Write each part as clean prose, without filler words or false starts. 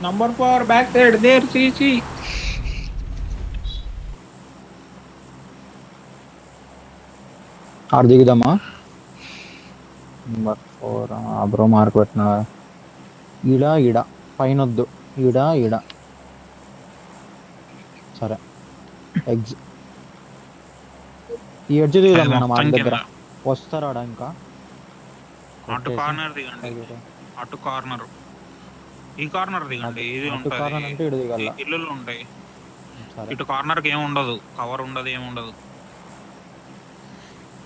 Number 4 back side there. See. ఆడ దిగుదామా? Number 4 bro mark పెట్టినా. ఈడ పైనొద్దు. ఈడ సరే. ఈ ఎడ్జ్ దిగుదాం నేను మార్క్ దగ్గర. వస్తారాడా ఇంకా? అటు కార్నర్ దిగండి. అటు కార్నర్. ఈ కార్నర్ దిగండి. ఇది ఉంటుంది. ఇల్లులు ఉంటాయి. ఇటు కార్నర్ కి ఏమి ఉండదు. కవర్ ఉండదు, ఏమి ఉండదు.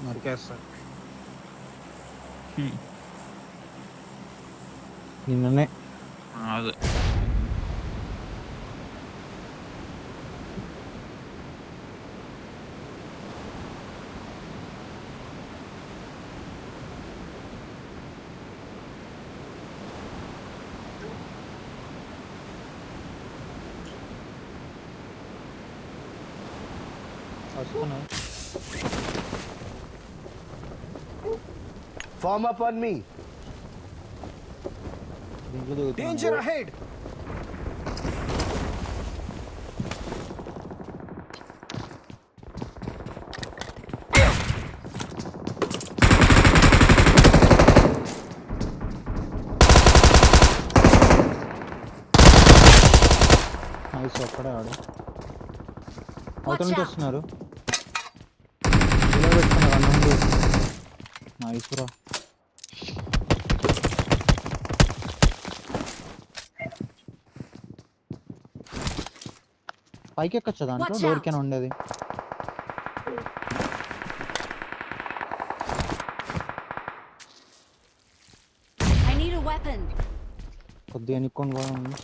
నరికేస్తారు. నిన్ననే అదే Form up on me. Danger ahead. Nice. ఒక్కడే ఆడు. అవతల నుంచి వస్తున్నారు. Nice bro. పైకి ఎక్కొచ్చా దాంట్లో? డోర్కేనా ఉండేది? కొద్దిగా ఎన్నుకొని పోయింది.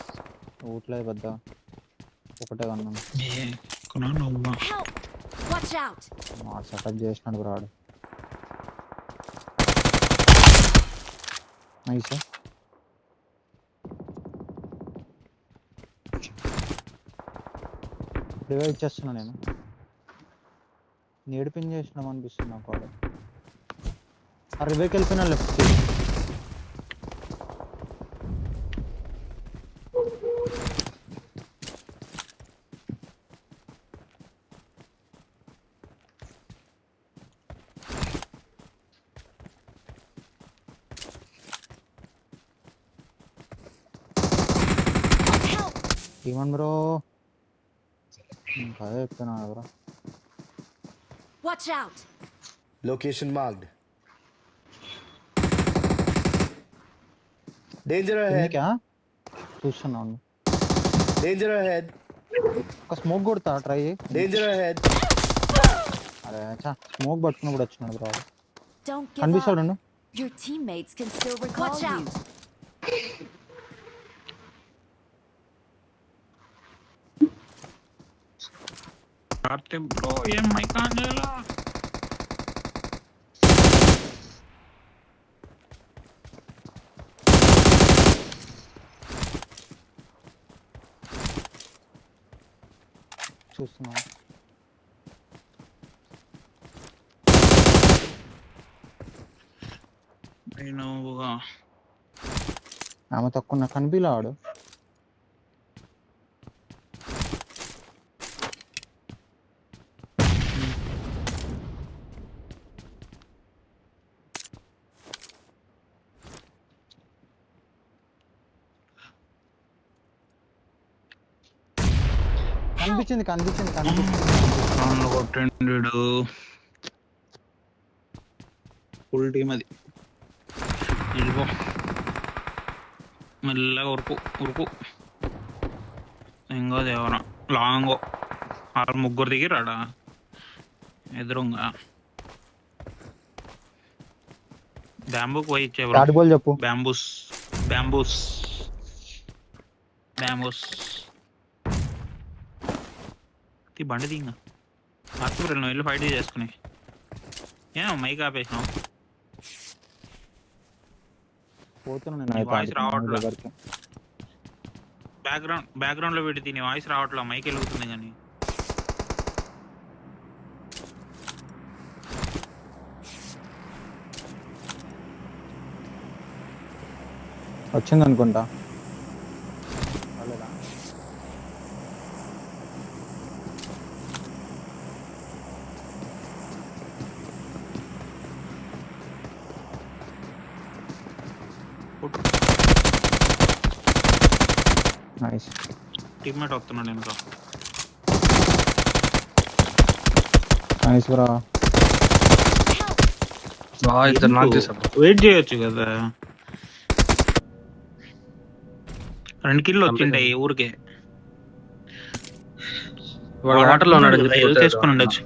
ఊట్లేదు పెద్ద. ఒకటే కన్నాను. సెటప్ చేసినాడు బ్రాడు. నైస్. రివైవ్ ఇచ్చేస్తున్నా నేను. నేడిపిన్ చేసినాం అనిపిస్తుంది నాకు. వాడు ఆ రివైవ్కి వెళ్ళిపోయినా లెఫ్ట్. ఏమన్ బ్రో? అదే చెప్తున్నా bro. Watch out. Location marked. Danger ahead. చూస్తున్నాను. Danger ahead. ఒక స్మోక్ కొడతా ట్రై. Danger ahead. అరే స్మోక్ పట్టుకున్నప్పుడు వచ్చినాడు బ్రో. Don't give కనిపిస్తాడు. up. Your teammates can still recall Watch you. out. Bro ఏం మైక్ ఆన్ చేయాలా? చూస్తున్నా. ఆమె తక్కువ కనిపిలా ఆడు. కనిపించింది. కొట్టిండు. ఫుల్ టీమ్ అది. వెళ్ళిపో మెల్లగా ఉరుకు. ఇంకో దేవరా లాంగో. ఆరు ముగ్గురు దిగిరాడా ఎదురుగా. బ్యాంబూకి పోయి ఇచ్చే చెప్పు. బ్యాంబూస్ బండి దింగ ఆర్చూరు నువ్వు వెళ్ళి ఫైట్ చేసుకుని. ఏమో మైక్ ఆపేసినావు. వాయిస్ రావట్లా. బ్యాక్గ్రౌండ్ లో పెట్టి నీ వాయిస్ రావట్లా. మైక్ వెలుగుతుంది కానీ. వచ్చింది అనుకుంటా. నైస్. టీమ్మేట్ వస్తున్నాడు ఇంకా. Nice bro. ఇద్దరు నాకు చేశారు. వెయిట్ చేయొచ్చు కదా. 2 కిల్లు వచ్చింటాయి ఊరికే. వాడు వాటర్ లో ఉన్నాడు. హెల్త్ చేసుకుని ఉండొచ్చు.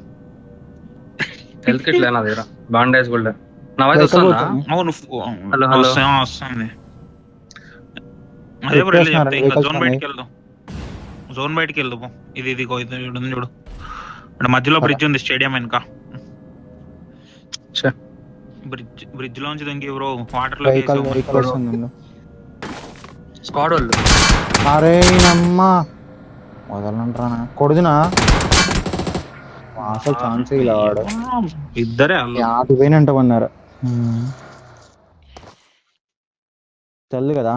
హెల్త్ కిట్ లేనా దగ్గర, బాండేజ్ కూడా. నా వాయిస్ వస్తుందా? అవును హలో హలో. వస్తుంది. అదే బ్రో చెప్తే ఇంకా జోన్ బయటికి వెళ్దాం. జోన్ బయటికి వెళ్దాం. ఇది ఇది ఉంది చూడు, ఇక్కడ మధ్యలో బ్రిడ్జ్ ఉంది స్టేడియం వెనక. బ్రిడ్జ్ లోంచి దింగి బ్రో వాటర్ లో వెహికల్ వస్తుంది. స్క్వాడ్ వాళ్ళు. అరే నమ్మా వదలంటారా కొడుదునా అసలు ఛాన్స్ ఇలా వాడు. ఇద్దరే ఆటిపోయినంట ఉన్నారు తెల్లు కదా.